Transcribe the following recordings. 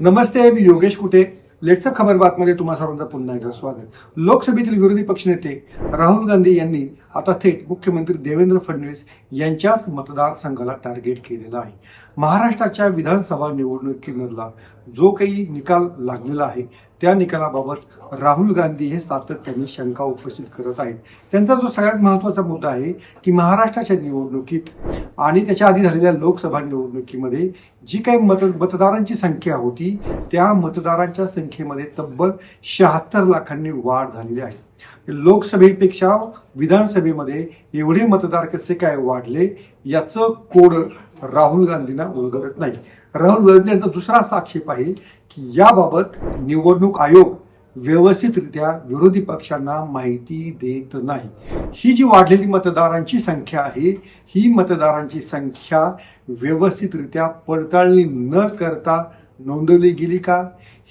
नमस्ते, मी योगेश कुटे. लेट्सअप खबर बातमध्ये तुम्हा सर्वांचं पुन्हा एकदा स्वागत. लोकसभेतील विरोधी पक्षनेते राहुल गांधी यांनी आता थेट मुख्यमंत्री देवेंद्र फडणवीस यांच्याच मतदारसंघाला टार्गेट केलेलं आहे. महाराष्ट्राच्या विधानसभा निवडणुकीमधला जो काही निकाल लागलेला आहे त्या निकालाबाबत राहुल गांधी हे सातत्याने शंका उपस्थित करत आहेत. त्यांचा जो सगळ्यात महत्त्वाचा मुद्दा आहे की महाराष्ट्राच्या निवडणुकीत आणि त्याच्या आधी झालेल्या लोकसभा निवडणुकीमध्ये जी काही मतदारांची संख्या होती त्या मतदारांच्या संख्येमध्ये तब्बल 76 लाखांनी वाढ झालेली आहे. लोकसभेपेक्षा विधानसभेमध्ये एवढे मतदार कसे काय वाढले याचं कोड राहुल गांधींना उलगडत नाही. राहुल गांधी यांचा दुसरा असा आक्षेप आहे की याबाबत निवडणूक आयोग व्यवस्थितरित्या विरोधी पक्षांना माहिती देत नाही. ही जी वाढलेली मतदारांची संख्या आहे ही मतदारांची संख्या व्यवस्थितरित्या पडताळणी न करता नोंदवली गेली का,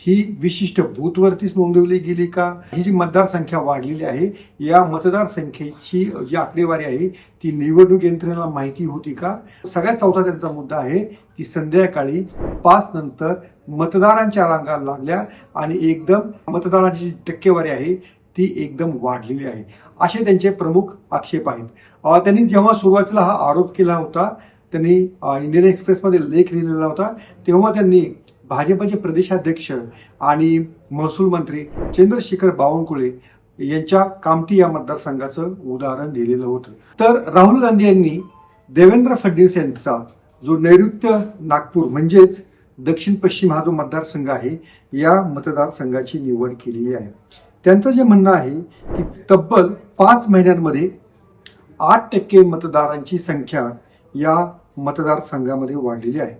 ही विशिष्ट बूथवरतीच नोंदवली गेली का, ही जी मतदार संख्या वाढलेली आहे या मतदार संख्येची जी आकडेवारी आहे ती निवडणूक यंत्रणेला माहिती होती का. सगळ्यात चौथा त्यांचा मुद्दा आहे की संध्याकाळी 5 नंतर मतदारांच्या रांगा लागल्या आणि एकदम मतदारांची टक्केवारी आहे ती एकदम वाढलेली आहे, असे त्यांचे प्रमुख आक्षेप आहेत. त्यांनी जेव्हा सुरुवातीला हा आरोप केला होता, त्यांनी इंडियन एक्सप्रेसमध्ये लेख लिहिलेला होता, तेव्हा त्यांनी भाजपचे प्रदेशाध्यक्ष आणि महसूल मंत्री चंद्रशेखर बावनकुळे यांच्या कामठी या मतदारसंघाचं उदाहरण दिलेलं होतं. तर राहुल गांधी यांनी देवेंद्र फडणवीस यांचा जो नैऋत्य नागपूर म्हणजेच दक्षिण पश्चिम हा जो मतदारसंघ आहे या मतदारसंघाची निवड केलेली आहे. त्यांचं जे म्हणणं आहे की तब्बल 5 महिन्यांमध्ये 8% मतदारांची संख्या या मतदारसंघामध्ये वाढलेली आहे.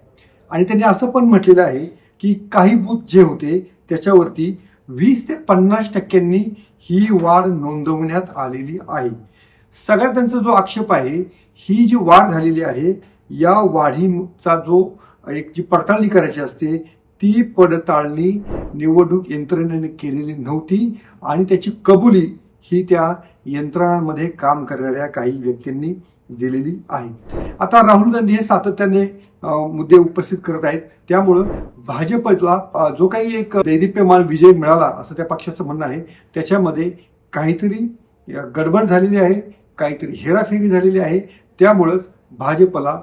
आणि त्यांनी असं पण म्हटलेलं आहे की काही बूथ जे होते त्याच्यावरती 20 ते 50% ही वाढ नोंदवण्यात आलेली आहे. सगळ्यात त्यांचा जो आक्षेप आहे ही जी वाढ झालेली आहे या वाढीचा जो एक जी पडताळणी करायची असते ती पडताळणी निवडणूक यंत्रणेने केलेली नव्हती आणि त्याची कबुली ही त्या यंत्रणांमध्ये काम करणाऱ्या काही व्यक्तींनी दिलेली आहे. आता राहुल गांधी हे सातत्याने मुद्दे उपस्थित करत आहेत, त्यामुळं भाजपला जो काही एक दैदिप्यमान विजय मिळाला असं त्या पक्षाचं म्हणणं आहे त्याच्यामध्ये काहीतरी गडबड झालेली आहे, काहीतरी हेराफेरी झालेली आहे. त्यामुळंच भाजपला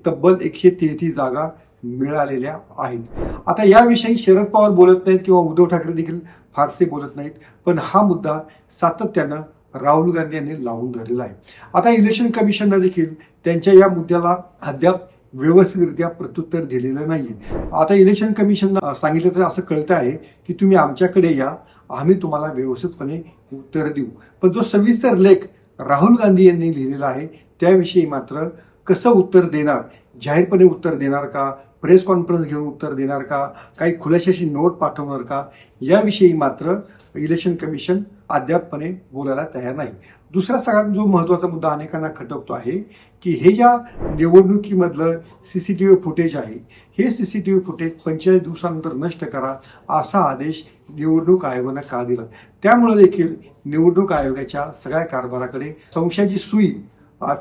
तब्बल 133 जागा मिळालेल्या आहेत. आता याविषयी शरद पवार बोलत नाहीत किंवा उद्धव ठाकरे देखील फारसे बोलत नाहीत, पण हा मुद्दा सातत्यानं राहुल गांधी यांनी लावून धरलेला आहे. आता इलेक्शन कमिशननं देखील त्यांच्या या मुद्द्याला अद्याप व्यवस्थितरित्या प्रत्युत्तर दिलेलं नाहीये. आता इलेक्शन कमिशननं सांगितलं तर असं कळतं आहे की तुम्ही आमच्याकडे या, आम्ही तुम्हाला व्यवस्थितपणे उत्तर देऊ. पण जो सविस्तर लेख राहुल गांधी यांनी लिहिलेला आहे त्याविषयी मात्र कसं उत्तर देणार, जाहीरपणे उत्तर देणार का, प्रेस कॉन्फरन्स घेऊन उत्तर देणार का, काही खुलाशाची नोट पाठवणार का, याविषयी मात्र इलेक्शन कमिशन अद्यापपणे बोलायला तयार नाही. दुसरा सगळ्यात जो महत्त्वाचा मुद्दा अनेकांना खटकतो आहे की हे ज्या निवडणुकीमधलं CCTV फुटेज आहे हे CCTV फुटेज 45 दिवसानंतर नष्ट करा असा आदेश निवडणूक आयोगानं का दिला. त्यामुळे देखील निवडणूक आयोगाच्या सगळ्या कारभाराकडे संशयाची सुई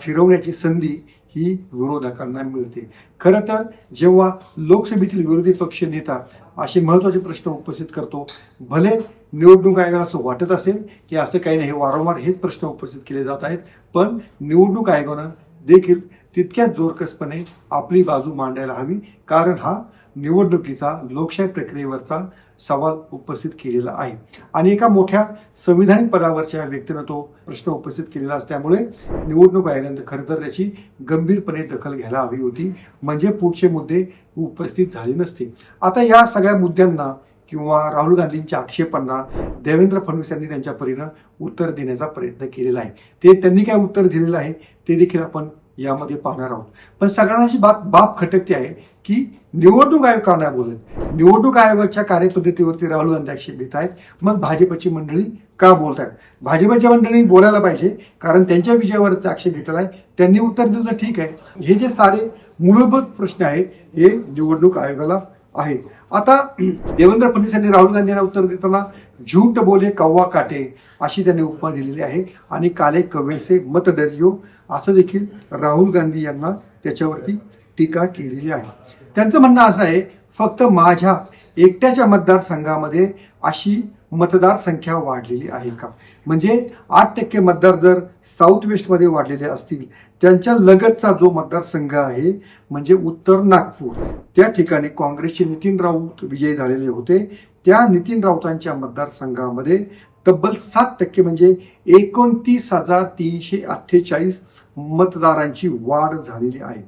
फिरवण्याची संधी ही विरोधकांना मिळते. खरं तर जेव्हा लोकसभेतील विरोधी पक्ष नेता असे महत्त्वाचे प्रश्न उपस्थित करतो, भले निवडणूक आयोगाला असं वाटत असेल की असं काही नाही, वारंवार हेच प्रश्न उपस्थित केले जात आहेत, पण निवडणूक आयोगानं देखील तितक्याच जोरकसपणे आपली बाजू मांडायला हवी, कारण हा निवडणुकीचा लोकशाही प्रक्रियेवरचा सवाल उपस्थित केलेला आहे आणि एका मोठ्या संविधानिक पदावरच्या व्यक्तीनं तो प्रश्न उपस्थित केलेला असल्यामुळे निवडणूक आयोगाने खरं तर त्याची गंभीरपणे दखल घ्यायला हवी होती, म्हणजे पुढचे मुद्दे उपस्थित झाले नसते. आता या सगळ्या मुद्द्यांना किंवा राहुल गांधींच्या आक्षेपांना देवेंद्र फडणवीस यांनी त्यांच्या परीनं उत्तर देण्याचा प्रयत्न केलेला आहे. ते त्यांनी काय उत्तर दिलेलं आहे ते देखील आपण यामध्ये पाहणार आहोत. पण सगळ्यांची बाब खटकते आहे की निवडणूक आयोग का नाही बोलत, निवडणूक आयोगाच्या कार्यपद्धतीवरती राहुल गांधी आक्षेप घेत आहेत, मग भाजपची मंडळी का बोलत आहेत. भाजपच्या मंडळी बोलायला पाहिजे कारण त्यांच्या विजयावर आक्षेप घेतला आहे, त्यांनी उत्तर दिलं तर ठीक आहे. हे जे सारे मूलभूत प्रश्न आहेत हे निवडणूक आयोगाला आहेत. आता देवेंद्र फडणवीस यांनी राहुल गांधी यांना उत्तर देताना झूठ बोले कव्वा काटे अशी त्यांनी उपमा दिलेली आहे आणि काले कव्वे से मत डरियो असं देखील राहुल गांधी यांना त्याच्यावरती टीका केलेली आहे. त्यांचं म्हणणं असं आहे, फक्त माझ्या एकट्याच्या मतदारसंघामध्ये अशी मतदार संख्या वाढलेली आहे का? म्हणजे 8% मतदार जर साऊथ वेस्टमध्ये वाढलेले असतील, त्यांच्या लगतचा जो मतदारसंघ आहे म्हणजे उत्तर नागपूर, त्या ठिकाणी काँग्रेसचे नितीन राऊत विजयी झालेले होते. त्या नितीन राऊतांच्या मतदारसंघामध्ये तब्बल 7% म्हणजे 29,348 मतदारांची वाढ झालेली आहे.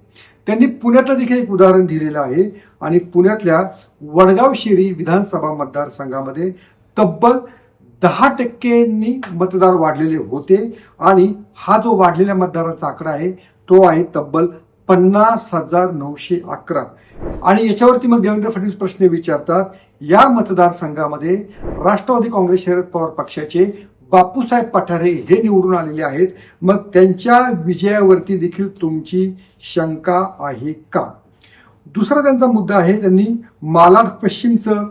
त्यांनी पुण्यातलं देखील एक उदाहरण दिलेलं आहे आणि पुण्यातल्या वडगाव शेरी विधानसभा मतदारसंघामध्ये तब्बल 10% मतदार वाढलेले होते आणि हा जो वाढलेल्या मतदारांचा आकडा आहे तो आहे तब्बल 50,911. आणि याच्यावरती मग देवेंद्र फडणवीस प्रश्न विचारतात, या मतदारसंघामध्ये राष्ट्रवादी काँग्रेस शरद पवार पक्षाचे बापूसाहेब पठारे हे निवडून आलेले आहेत, मग त्यांच्या विजयावरती देखील तुमची शंका आहे का? दुसरा त्यांचा मुद्दा आहे, त्यांनी मालाड पश्चिमचं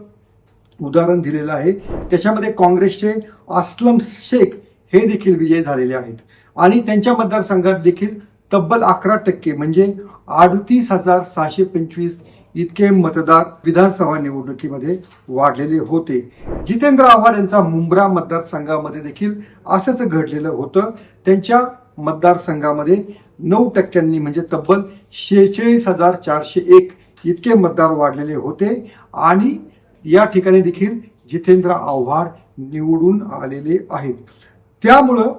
उदाहरण दिलेलं आहे. त्याच्यामध्ये काँग्रेसचे अस्लम शेख हे देखील विजयी झालेले आहेत आणि त्यांच्या मतदारसंघात देखील तब्बल 11% म्हणजे 38,625 इतके मतदार विधानसभा निवडणुकीमध्ये वाढलेले होते. जितेंद्र आव्हाड यांचा मुंब्रा मतदारसंघामध्ये देखील असंच घडलेलं होतं. त्यांच्या मतदारसंघामध्ये 9% म्हणजे तब्बल 46,401 इतके मतदार वाढलेले होते आणि या ठिकाणी देखील जितेंद्र आव्हाड निवडून आलेले आहेत. त्यामुळं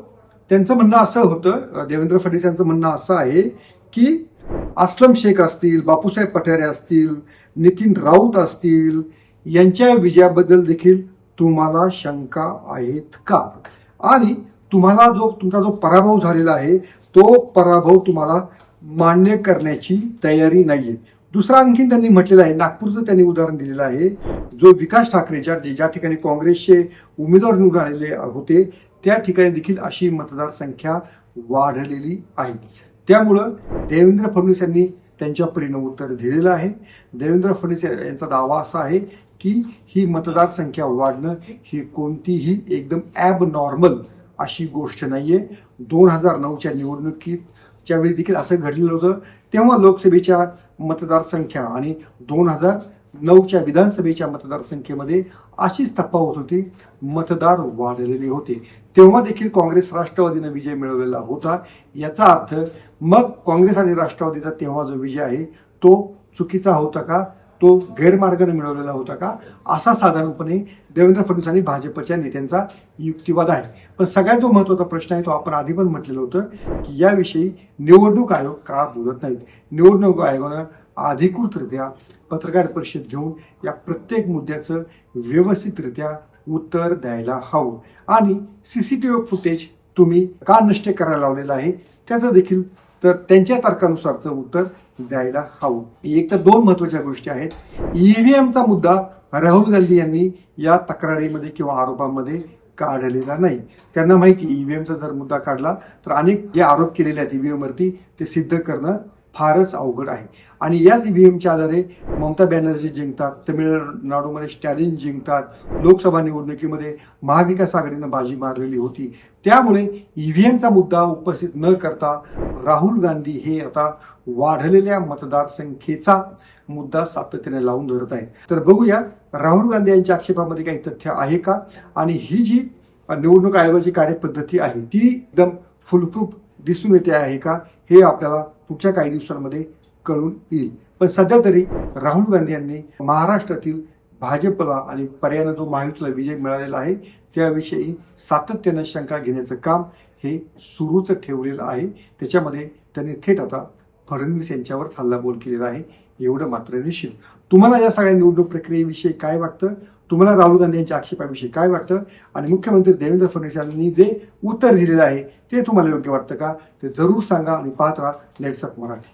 त्यांचं म्हणणं असं होतं, देवेंद्र फडणवीस यांचं म्हणणं असं आहे की अस्लम शेख असतील, बापूसाहेब पठारे असतील, नितीन राऊत असतील, यांच्या विजयाबद्दल देखील तुम्हाला शंका आहेत का? आणि तुम्हाला तुमचा जो पराभव झालेला आहे तो पराभव तुम्हाला मान्य करण्याची तयारी नाहीये. दुसरा आणखीन त्यांनी म्हटलेलं आहे, नागपूरचं त्यांनी उदाहरण दिलेलं आहे, जो विकास ठाकरे ज्या ठिकाणी काँग्रेसचे उमेदवार निवडून आलेले होते त्या ठिकाणी देखील अशी मतदारसंख्या वाढलेली आहे. त्यामुळं देवेंद्र फडणवीस यांनी त्यांच्या परीनं उत्तर दिलेलं आहे. देवेंद्र फडणवीस यांचा दावा असा आहे की ही मतदारसंख्या वाढणं ही कोणतीही एकदम ॲब नॉर्मल अशी गोष्ट नाहीये. 2009च्या निवडणुकीच्या वेळी देखील असं घडलेलं होतं. तेव्हा लोकसभेच्या मतदारसंख्या आणि 2009च्या विधानसभेच्या मतदारसंख्येमध्ये अशीच तफावत होती, मतदार वाढलेले होते. तेव्हा देखील काँग्रेस राष्ट्रवादीने विजय मिळवलेला होता. याचा अर्थ मग काँग्रेस आणि राष्ट्रवादीचा तेव्हा जो विजय आहे तो चुकीचा होता का, तो गैरमार्गाने मिळवलेला होता का, असा साधारणपणे देवेंद्र फडणवीस आणि भाजपच्या नेत्यांचा युक्तिवाद आहे. पण सगळ्यात जो महत्त्वाचा प्रश्न आहे तो आपण आधी पण म्हटलेलं होतं की याविषयी निवडणूक आयोग का बोलत नाहीत. निवडणूक आयोगानं अधिकृतरित्या पत्रकार परिषद घेऊन या प्रत्येक मुद्द्याचं व्यवस्थितरित्या उत्तर द्यायला हवं आणि CCTV फुटेज तुम्ही का नष्ट करायला लावलेलं आहे त्याचं देखील तर त्यांच्या तर्कानुसारचं उत्तर द्यायला हवं. एक तर दोन महत्त्वाच्या गोष्टी आहेत. EVMचा मुद्दा राहुल गांधी यांनी या तक्रारीमध्ये किंवा आरोपांमध्ये काढलेला नाही. त्यांना माहिती EVMचा जर मुद्दा काढला तर अनेक जे आरोप केलेले आहेत EVM वरती ते सिद्ध करणं फारच अवघड आहे आणि याच EVMच्या आधारे ममता बॅनर्जी जिंकतात, तमिळनाडूमध्ये स्टॅलिन जिंकतात, लोकसभा निवडणुकीमध्ये महाविकास आघाडीनं बाजी मारलेली होती. त्यामुळे EVMचा मुद्दा उपस्थित न करता राहुल गांधी हे आता वाढलेल्या मतदारसंख्येचा मुद्दा सातत्याने लावून धरत आहेत. तर बघूया राहुल गांधी यांच्या आक्षेपामध्ये काही तथ्य आहे का आणि ही जी निवडणूक आयोगाची कार्यपद्धती आहे ती एकदम फुलप्रूफ दिसून येते आहे का, हे आपल्याला पुढच्या काही दिवसांमध्ये कळून येईल. पण सध्या तरी राहुल गांधी यांनी महाराष्ट्रातील भाजपला आणि पर्यायानं जो महायुतीला विजय मिळालेला आहे त्याविषयी सातत्यानं शंका घेण्याचं काम हे सुरूच ठेवलेलं आहे. त्याच्यामध्ये त्यांनी थेट आता फडणवीस यांच्यावर हल्लाबोल केलेला आहे, एवढं मात्र निश्चित. तुम्हाला या सगळ्या निवडणूक प्रक्रियेविषयी काय वाटतं? तुम्हाला राहुल गांधी यांच्या आक्षेपाविषयी काय वाटतं? आणि मुख्यमंत्री देवेंद्र फडणवीस यांनी जे उत्तर दिलेलं आहे ते तुम्हाला योग्य वाटतं का, ते जरूर सांगा आणि पाहत राहा लेट्सअप मराठी.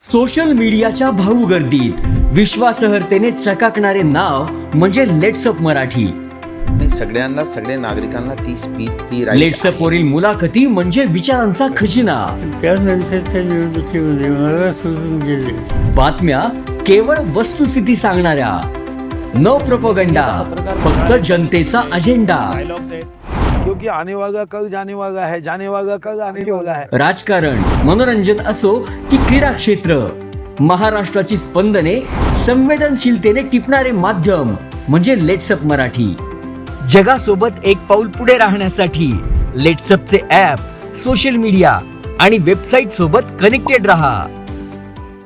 सोशल मीडियाच्या भाऊ गर्दीत विश्वासार्हतेने चकाकणारे नाव म्हणजे लेट्सअप मराठी. सगळ्यांना, सगळ्या नागरिकांना ती स्पीच, ती लेट्सअप वरील मुलाखती म्हणजे विचारांचा खजिना. त्यानंतरच्या निवडणुकीमध्ये मला सोडून गेले. बातम्या केवळ वस्तुस्थिती सांगणाऱ्या, न प्रोपगंडा, फक्त जनतेचा अजेंडा. क्योंकि आने वाला कल जाने वाला है, जाने वाला कल आने वाला है. राजकारण, मनोरंजन असो की क्रीडा क्षेत्र, महाराष्ट्राची स्पंदने संवेदनशीलतेने टिपणारे माध्यम म्हणजे लेट्सअप मराठी. जगासोबत एक पाऊल पुढे राहण्यासाठी लेट्सअपचे ॲप, सोशल मीडिया आणि वेबसाईट सोबत कनेक्टेड रहा.